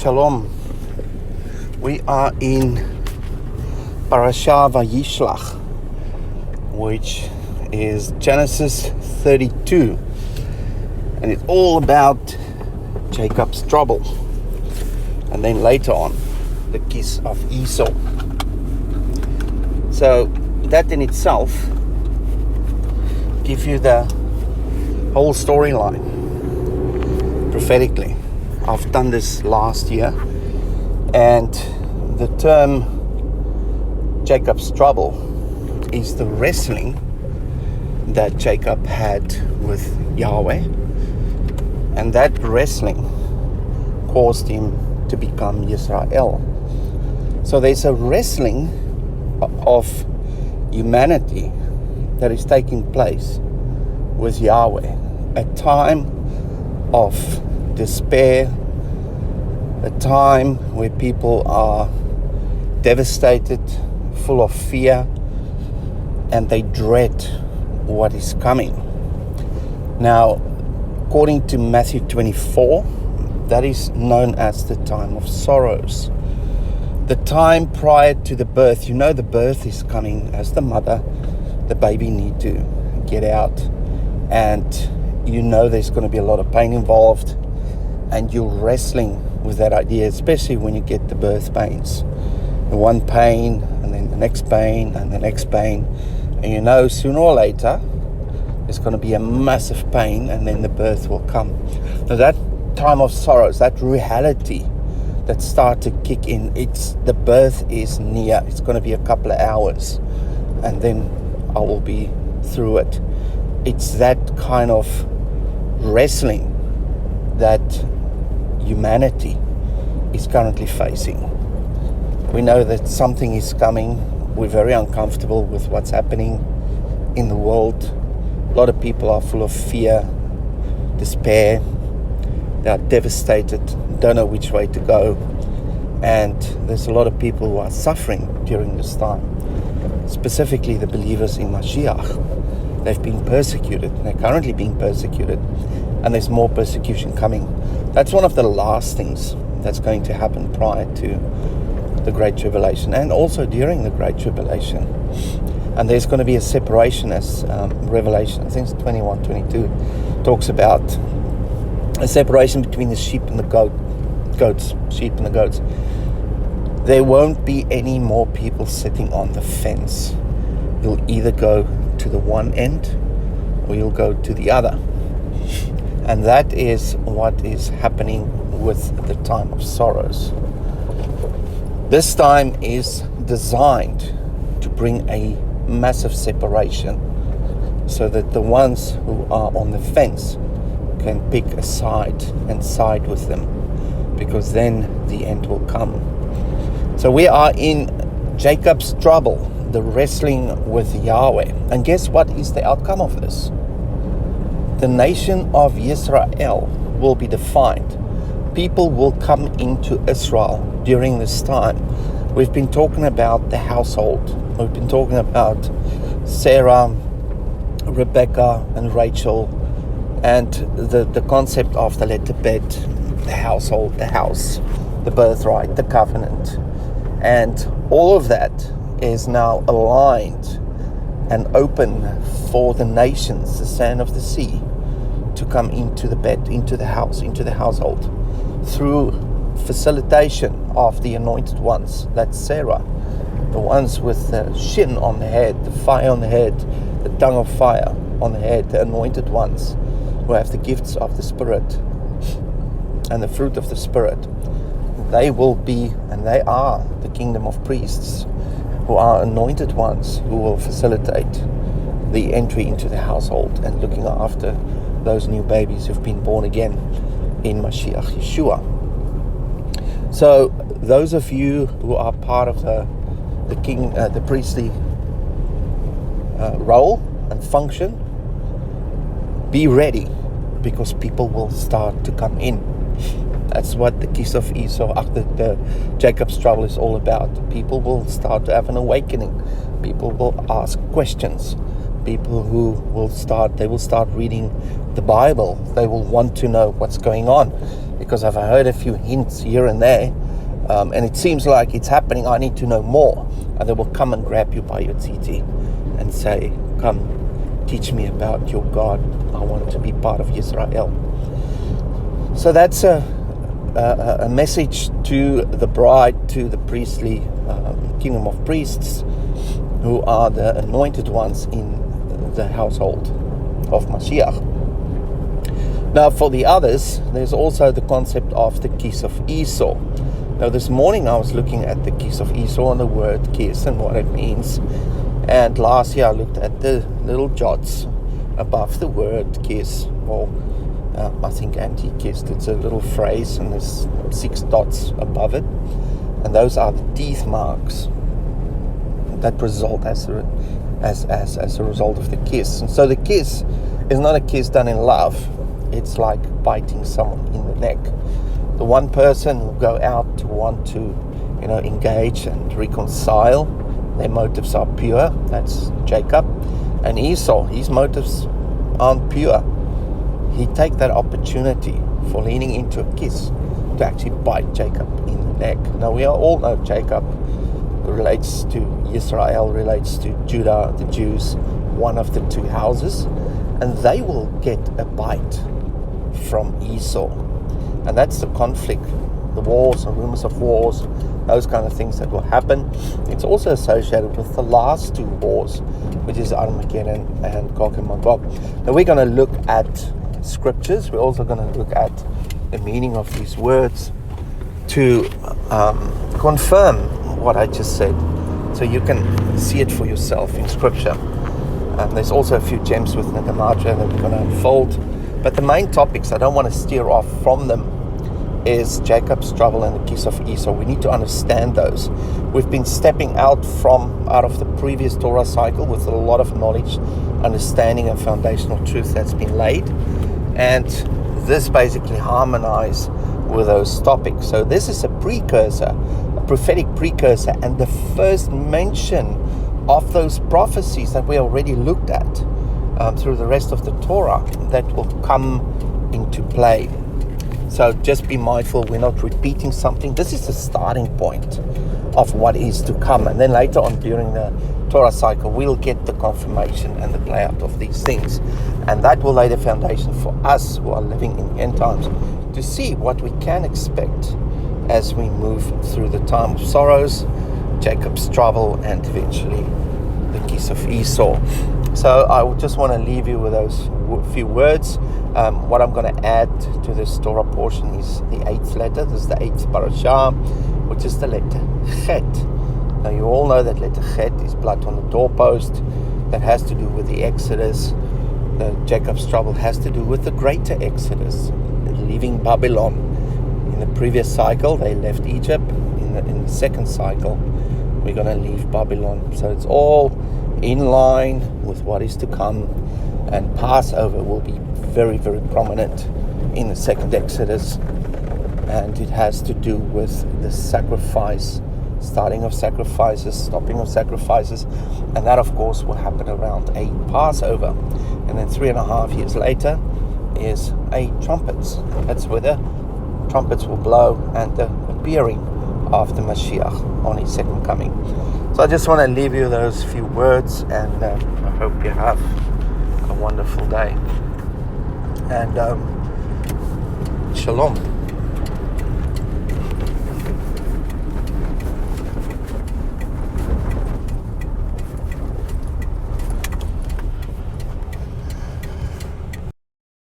Shalom. We are in Parashah Vayishlach, which is Genesis 32, and it's all about Jacob's trouble, and then later on the kiss of Esau. So that in itself gives you the whole storyline prophetically. I've done this last year, and the term Jacob's trouble is the wrestling that Jacob had with Yahweh, and that wrestling caused him to become Israel. So there's a wrestling of humanity that is taking place with Yahweh, a time of despair, a time where people are devastated, full of fear, and they dread what is coming. Now, according to Matthew 24, that is known as the time of sorrows. The time prior to the birth. You know the birth is coming. As the mother, the baby need to get out, and you know there's going to be a lot of pain involved, and you're wrestling with that idea, especially when you get the birth pains. The one pain, and then the next pain, and the next pain. And you know sooner or later, there's going to be a massive pain, and then the birth will come. Now that time of sorrows, that reality that start to kick in, the birth is near. It's going to be a couple of hours, and then I will be through it. It's that kind of wrestling that humanity is currently facing. We know that something is coming. We're very uncomfortable with what's happening in the world. A lot of people are full of fear, despair. They are devastated, don't know which way to go. And there's a lot of people who are suffering during this time, specifically the believers in Mashiach. They've been persecuted. They're currently being persecuted, and there's more persecution coming. That's one of the last things that's going to happen prior to the Great Tribulation, and also during the Great Tribulation. And there's going to be a separation, as Revelation, I think it's 21-22, talks about a separation between the sheep and the goats. There won't be any more people sitting on the fence. You'll either go to the one end or you'll go to the other. And that is what is happening with the time of sorrows. This time is designed to bring a massive separation so that the ones who are on the fence can pick a side and side with them, because then the end will come. So we are in Jacob's trouble, the wrestling with Yahweh. And guess what is the outcome of this? The nation of Israel will be defined. People will come into Israel during this time. We've been talking about the household. We've been talking about Sarah, Rebecca, and Rachel, and the concept of the letter bet, the household, the house, the birthright, the covenant. And all of that is now aligned and open for the nations, the sand of the sea, to come into the bed, into the house, into the household, through facilitation of the anointed ones. That's Sarah, the ones with the shin on the head, the fire on the head, the tongue of fire on the head, the anointed ones who have the gifts of the Spirit and the fruit of the Spirit. They will be, and they are, the kingdom of priests, who are anointed ones who will facilitate the entry into the household and looking after those new babies who've been born again in Mashiach Yeshua. So those of you who are part of the priestly role and function, be ready, because people will start to come in. That's what the kiss of Esau, the Jacob's trouble is all about. People will start to have an awakening. People will ask questions. People who will start reading the Bible. They will want to know what's going on. because I've heard a few hints here and there, and it seems like it's happening. I need to know more. And they will come and grab you by your titi and say, come, teach me about your God. I want to be part of Israel. So that's a message to the bride, to the priestly kingdom of priests, who are the anointed ones in the household of Mashiach. Now for the others, there's also the concept of the kiss of Esau. Now this morning I was looking at the kiss of Esau and the word kiss and what it means. And last year I looked at the little jots above the word kiss, or I think anti-kissed. It's a little phrase and there's 6 dots above it. And those are the teeth marks that result as a result of the kiss. And so the kiss is not a kiss done in love. It's like biting someone in the neck. The one person who go out to want to, engage and reconcile, their motives are pure. That's Jacob. And Esau, his motives aren't pure. He take that opportunity for leaning into a kiss to actually bite Jacob in the neck. Now we all know Jacob relates to Israel, relates to Judah, the Jews, one of the 2 houses, and they will get a bite from Esau. And that's the conflict, the wars and rumors of wars, those kind of things that will happen. It's also associated with the last 2 wars, which is Armageddon and Gog and Magog. Now we're going to look at scriptures. We're also going to look at the meaning of these words to confirm what I just said, so you can see it for yourself in scripture. There's also a few gems with Nehemiah that we're going to unfold. But the main topics, I don't want to steer off from them, is Jacob's trouble and the kiss of Esau. We need to understand those. We've been stepping out of the previous Torah cycle with a lot of knowledge, understanding, and foundational truth that's been laid. And this basically harmonizes with those topics. So this is a precursor, a prophetic precursor, and the first mention of those prophecies that we already looked at through the rest of the Torah that will come into play. So just be mindful, we're not repeating something. This is the starting point of what is to come. And then later on during the Torah cycle, we'll get the confirmation and the play out of these things. And that will lay the foundation for us who are living in end times to see what we can expect as we move through the time of sorrows, Jacob's trouble, and eventually the kiss of Esau. So I just want to leave you with those few words. What I'm going to add to this Torah portion is the 8th letter. This is the 8th parashah, which is the letter Chet. Now you all know that letter Chet is blood on the doorpost. That has to do with the Exodus. The Jacob's trouble has to do with the greater Exodus, leaving Babylon. In the previous cycle, they left Egypt. In the second cycle, we're going to leave Babylon. So it's all in line with what is to come. And Passover will be very, very prominent in the second Exodus. And it has to do with the sacrifice, starting of sacrifices, stopping of sacrifices. And that, of course, will happen around a Passover. And then 3.5 years later is a trumpets. That's where the trumpets will blow and the appearing of the Mashiach on his second coming. So I just want to leave you those few words, and I hope you have a wonderful day. And shalom.